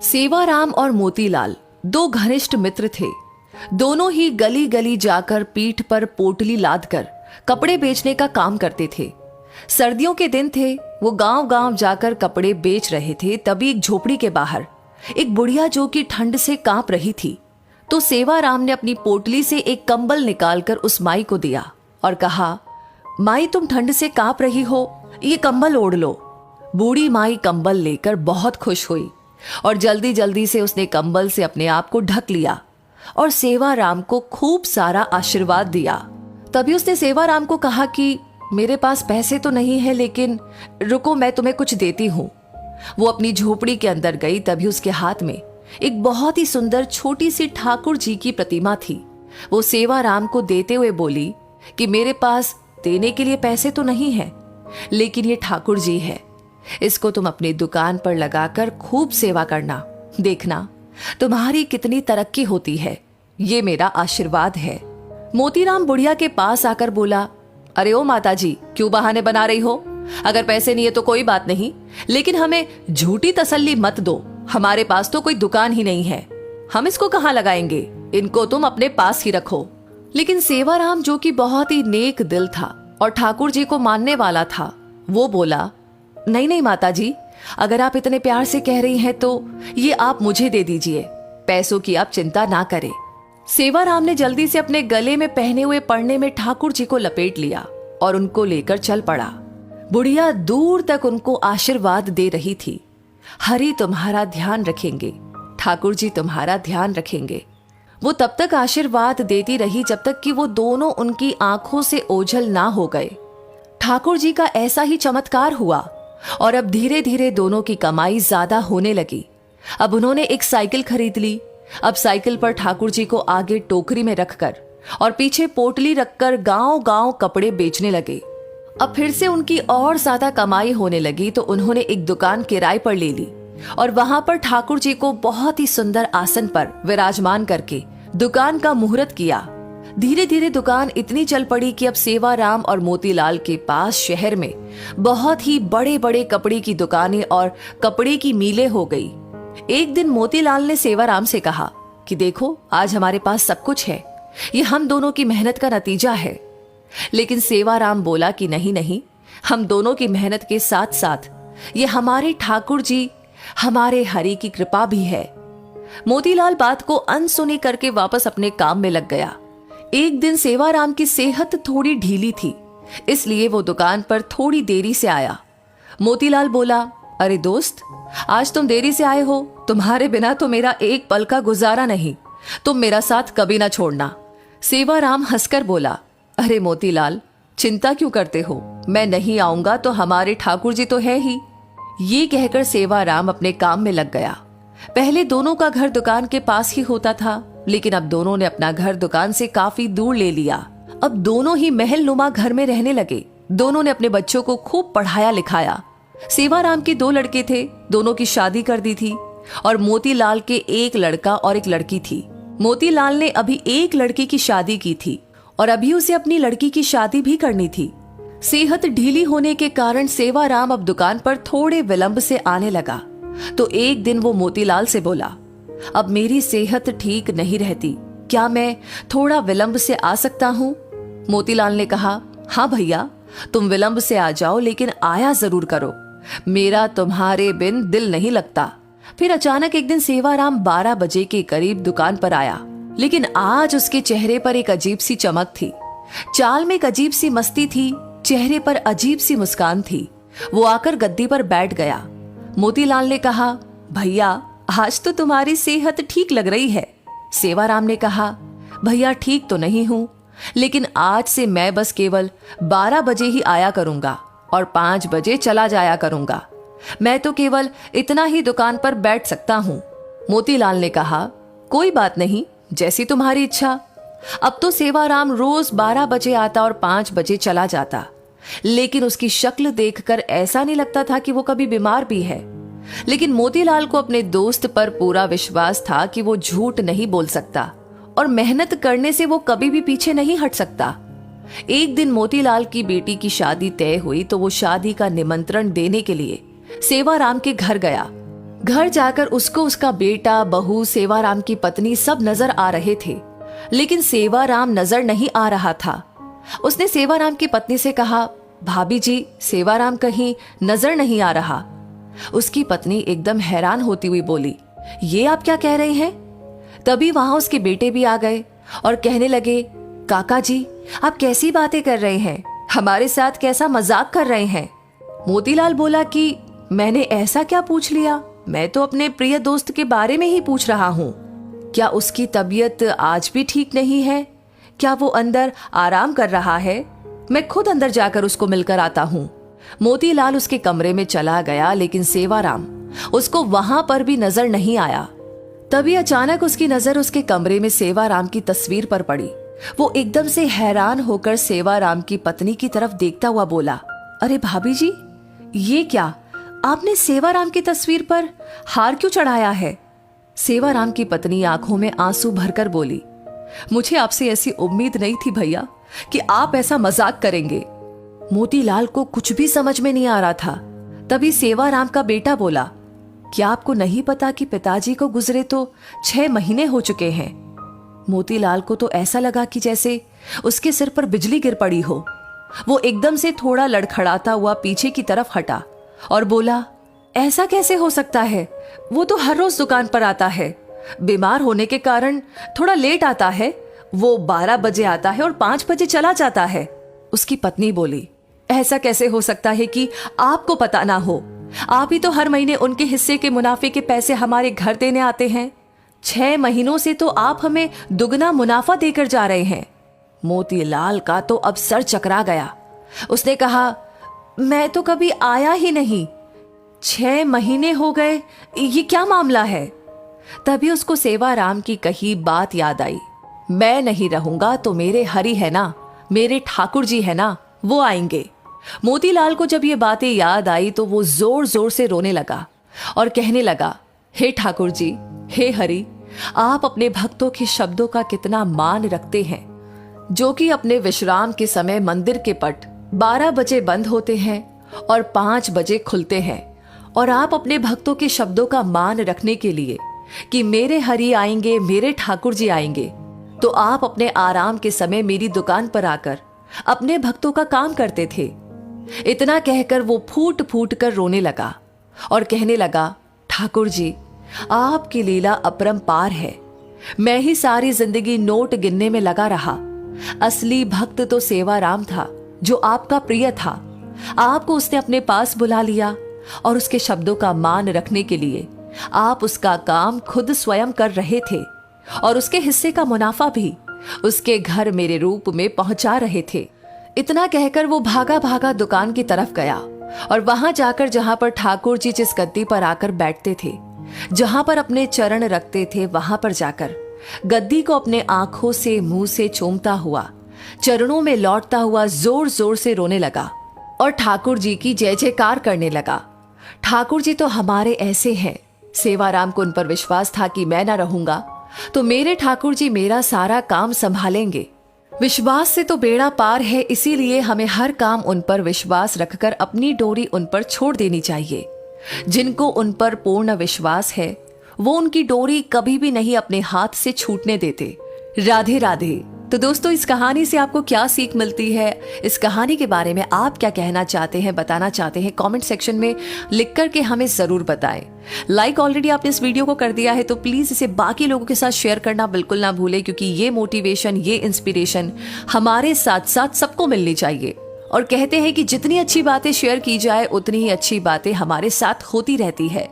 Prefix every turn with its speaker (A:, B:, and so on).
A: सेवाराम और मोतीलाल दो घनिष्ठ मित्र थे। दोनों ही गली गली जाकर पीठ पर पोटली लादकर कपड़े बेचने का काम करते थे। सर्दियों के दिन थे, वो गांव गांव जाकर कपड़े बेच रहे थे। तभी एक झोपड़ी के बाहर एक बुढ़िया जो कि ठंड से कांप रही थी, तो सेवाराम ने अपनी पोटली से एक कंबल निकालकर उस माई को दिया और कहा, माई तुम ठंड से कांप रही हो, ये कंबल ओढ़ लो। बूढ़ी माई कंबल लेकर बहुत खुश हुई और जल्दी जल्दी से उसने कंबल से अपने आप को ढक लिया और सेवाराम को खूब सारा आशीर्वाद दिया। तभी उसने सेवाराम को कहा कि मेरे पास पैसे तो नहीं है, लेकिन रुको मैं तुम्हें कुछ देती हूँ। वो अपनी झोपड़ी के अंदर गई। तभी उसके हाथ में एक बहुत ही सुंदर छोटी सी ठाकुर जी की प्रतिमा थी। वो सेवाराम को देते हुए बोली कि मेरे पास देने के लिए पैसे तो नहीं है, लेकिन ये ठाकुर जी है, इसको तुम अपनी दुकान पर लगाकर खूब सेवा करना, देखना तुम्हारी कितनी तरक्की होती है, ये मेरा आशीर्वाद है। मोतीराम बुढ़िया के पास आकर बोला, अरे ओ माता जी, क्यों बहाने बना रही हो? अगर पैसे नहीं है तो कोई बात नहीं, लेकिन हमें झूठी तसल्ली मत दो। हमारे पास तो कोई दुकान ही नहीं है, हम इसको कहाँ लगाएंगे? इनको तुम अपने पास ही रखो। लेकिन सेवाराम जो कि बहुत ही नेक दिल था और ठाकुर जी को मानने वाला था, वो बोला, नहीं नहीं माता जी, अगर आप इतने प्यार से कह रही हैं तो ये आप मुझे दे दीजिए, पैसों की आप चिंता ना करें। सेवाराम ने जल्दी से अपने गले में पहने हुए पड़ने में ठाकुर जी को लपेट लिया और उनको लेकर चल पड़ा। बुढ़िया दूर तक उनको आशीर्वाद दे रही थी, हरि तुम्हारा ध्यान रखेंगे, ठाकुर जी तुम्हारा ध्यान रखेंगे। वो तब तक आशीर्वाद देती रही जब तक कि वो दोनों उनकी आंखों से ओझल ना हो गए। ठाकुर जी का ऐसा ही चमत्कार हुआ और अब धीरे धीरे दोनों की कमाई ज्यादा होने लगी। अब उन्होंने एक साइकिल खरीद ली। अब साइकिल पर ठाकुर जी को आगे टोकरी में रखकर और पीछे पोटली रखकर गांव गांव कपड़े बेचने लगे। अब फिर से उनकी और ज्यादा कमाई होने लगी, तो उन्होंने एक दुकान किराए पर ले ली और वहां पर ठाकुर जी को बहुत ही सुंदर आसन पर विराजमान करके दुकान का मुहूर्त किया। धीरे धीरे दुकान इतनी चल पड़ी कि अब सेवाराम और मोतीलाल के पास शहर में बहुत ही बड़े बड़े कपड़े की दुकानें और कपड़े की मीलें हो गई। एक दिन मोतीलाल ने सेवाराम से कहा कि देखो, आज हमारे पास सब कुछ है, ये हम दोनों की मेहनत का नतीजा है। लेकिन सेवाराम बोला कि नहीं नहीं, हम दोनों की मेहनत के साथ साथ ये हमारे ठाकुर जी, हमारे हरि की कृपा भी है। मोतीलाल बात को अनसुनी करके वापस अपने काम में लग गया। एक दिन सेवाराम की सेहत थोड़ी ढीली थी, इसलिए वो दुकान पर थोड़ी देरी से आया। मोतीलाल बोला, अरे दोस्त, आज तुम देरी से आए हो, तुम्हारे बिना तो मेरा एक पल का गुजारा नहीं, तुम मेरा साथ कभी ना छोड़ना। सेवाराम हंसकर बोला, अरे मोतीलाल, चिंता क्यों करते हो, मैं नहीं आऊंगा तो हमारे ठाकुर जी तो है ही। ये कहकर सेवाराम अपने काम में लग गया। पहले दोनों का घर दुकान के पास ही होता था, लेकिन अब दोनों ने अपना घर दुकान से काफी दूर ले लिया। अब दोनों ही महल नुमा घर में रहने लगे। दोनों ने अपने बच्चों को खूब पढ़ाया लिखाया। सेवाराम के 2 लड़के थे, दोनों की शादी कर दी थी और मोतीलाल के एक लड़का और एक लड़की थी। मोतीलाल ने अभी एक लड़की की शादी की थी और अभी उसे अपनी लड़की की शादी भी करनी थी। सेहत ढीली होने के कारण सेवाराम अब दुकान पर थोड़े विलंब से आने लगा। तो एक दिन वो मोतीलाल से बोला, अब मेरी सेहत ठीक नहीं रहती, क्या मैं थोड़ा विलंब से आ सकता हूँ? मोतीलाल ने कहा, हाँ भैया, तुम विलंब से आ जाओ, लेकिन आया जरूर करो, मेरा तुम्हारे बिन दिल नहीं लगता। फिर अचानक एक दिन सेवाराम 12 बजे के करीब दुकान पर आया, लेकिन आज उसके चेहरे पर एक अजीब सी चमक थी, चाल में एक अजीब सी मस्ती थी, चेहरे पर अजीब सी मुस्कान थी। वो आकर गद्दी पर बैठ गया। मोतीलाल ने कहा, भैया, आज तो तुम्हारी सेहत ठीक लग रही है। सेवाराम ने कहा, भैया ठीक तो नहीं हूं, लेकिन आज से मैं बस केवल 12 बजे ही आया करूंगा और 5 बजे चला जाया करूंगा। मैं तो केवल इतना ही दुकान पर बैठ सकता हूं। मोतीलाल ने कहा, कोई बात नहीं, जैसी तुम्हारी इच्छा। अब तो सेवाराम रोज 12 बजे आता और 5 बजे चला जाता, लेकिन उसकी शक्ल देखकर ऐसा नहीं लगता था कि वो कभी बीमार भी है। लेकिन मोतीलाल को अपने दोस्त पर पूरा विश्वास था कि वो झूठ नहीं बोल सकता और मेहनत करने से वो कभी भी पीछे नहीं हट सकता। एक दिन मोतीलाल की बेटी की शादी तय हुई, तो वो शादी का निमंत्रण देने के लिए सेवाराम के घर गया। घर जाकर उसको उसका बेटा, बहू, सेवाराम की पत्नी सब नजर आ रहे थे, लेकिन सेवाराम नजर नहीं आ रहा था। उसने सेवाराम की पत्नी से कहा, भाभी जी, सेवाराम कहीं नजर नहीं आ रहा। उसकी पत्नी एकदम हैरान होती हुई बोली, ये आप क्या कह रहे हैं? तभी वहां उसके बेटे भी आ गए और कहने लगे, काका जी, आप कैसी बातें कर रहे हैं? हमारे साथ कैसा मजाक कर रहे हैं? मोतीलाल बोला कि मैंने ऐसा क्या पूछ लिया? मैं तो अपने प्रिय दोस्त के बारे में ही पूछ रहा हूँ। क्या उसकी तबीयत आज भी ठीक नहीं है? क्या वो अंदर आराम कर रहा है? मैं खुद अंदर जाकर उसको मिलकर आता हूँ। मोतीलाल उसके कमरे में चला गया, लेकिन सेवाराम उसको वहां पर भी नजर नहीं आया। तभी अचानक उसकी नजर उसके कमरे में सेवाराम की तस्वीर पर पड़ी। वो एकदम से हैरान होकर सेवाराम की पत्नी की तरफ देखता हुआ बोला, अरे भाभी जी, ये क्या? आपने सेवाराम की तस्वीर पर हार क्यों चढ़ाया है? सेवाराम की पत्नी आंखों में आंसू भरकर बोली, मुझे आपसे ऐसी उम्मीद नहीं थी भैया कि आप ऐसा मजाक करेंगे। मोतीलाल को कुछ भी समझ में नहीं आ रहा था। तभी सेवाराम का बेटा बोला, क्या आपको नहीं पता कि पिताजी को गुजरे तो 6 महीने हो चुके हैं? मोतीलाल को तो ऐसा लगा कि जैसे उसके सिर पर बिजली गिर पड़ी हो। वो एकदम से थोड़ा लड़खड़ाता हुआ पीछे की तरफ हटा और बोला, ऐसा कैसे हो सकता है? वो तो हर रोज दुकान पर आता है। बीमार होने के कारण थोड़ा लेट आता है। वो 12 बजे आता है और 5 बजे चला जाता है। उसकी पत्नी बोली, ऐसा कैसे हो सकता है कि आपको पता ना हो? आप ही तो हर महीने उनके हिस्से के मुनाफे के पैसे हमारे घर देने आते हैं। 6 महीनों से तो आप हमें दुगना मुनाफा देकर जा रहे हैं। मोतीलाल का तो अब सर चकरा गया। उसने कहा, मैं तो कभी आया ही नहीं। 6 महीने हो गए, ये क्या मामला है? तभी उसको सेवाराम की कही बात याद आई, मैं नहीं रहूंगा तो मेरे हरि है ना, मेरे ठाकुर जी है ना, वो आएंगे। मोतीलाल को जब ये बातें याद आई तो वो जोर जोर से रोने लगा और कहने लगा, हे ठाकुर जी, हे हरि, आप अपने भक्तों के शब्दों का कितना मान रखते हैं, जो कि अपने विश्राम के समय मंदिर के पट 12 बजे बंद होते हैं और 5 बजे खुलते हैं। और आप अपने भक्तों के शब्दों का मान रखने के लिए कि मेरे हरि आएंगे, मेरे ठाकुर जी आएंगे, तो आप अपने आराम के समय मेरी दुकान पर आकर अपने भक्तों का काम करते थे। इतना कहकर वो फूट फूट कर रोने लगा और कहने लगा, ठाकुर जी, आपकी लीला अपरंपार है। मैं ही सारी जिंदगी नोट गिनने में लगा रहा। असली भक्त तो सेवाराम था, जो आपका प्रिय था। आपको उसने अपने पास बुला लिया और उसके शब्दों का मान रखने के लिए आप उसका काम खुद स्वयं कर रहे थे और उसके हिस्से का मुनाफा भी उसके घर मेरे रूप में पहुंचा रहे थे। इतना कहकर वो भागा भागा दुकान की तरफ गया और वहां जाकर, जहां पर ठाकुर जी जिस गद्दी पर आकर बैठते थे, जहां पर अपने चरण रखते थे, वहां पर जाकर गद्दी को अपने आंखों से, मुंह से चूमता हुआ, चरणों में लौटता हुआ जोर जोर से रोने लगा और ठाकुर जी की जय जयकार करने लगा। ठाकुर जी तो हमारे ऐसे हैं। सेवाराम को उन पर विश्वास था कि मैं ना रहूंगा तो मेरे ठाकुर जी मेरा सारा काम संभालेंगे। विश्वास से तो बेड़ा पार है, इसीलिए हमें हर काम उन पर विश्वास रखकर अपनी डोरी उन पर छोड़ देनी चाहिए। जिनको उन पर पूर्ण विश्वास है, वो उनकी डोरी कभी भी नहीं अपने हाथ से छूटने देते। राधे राधे। तो दोस्तों, इस कहानी से आपको क्या सीख मिलती है? इस कहानी के बारे में आप क्या कहना चाहते हैं, बताना चाहते हैं, कमेंट सेक्शन में लिख करके हमें जरूर बताएं। लाइक ऑलरेडी आपने इस वीडियो को कर दिया है तो प्लीज इसे बाकी लोगों के साथ शेयर करना बिल्कुल ना भूलें, क्योंकि ये मोटिवेशन, ये इंस्पिरेशन हमारे साथ साथ सबको मिलनी चाहिए। और कहते हैं कि जितनी अच्छी बातें शेयर की जाए उतनी ही अच्छी बातें हमारे साथ होती रहती है।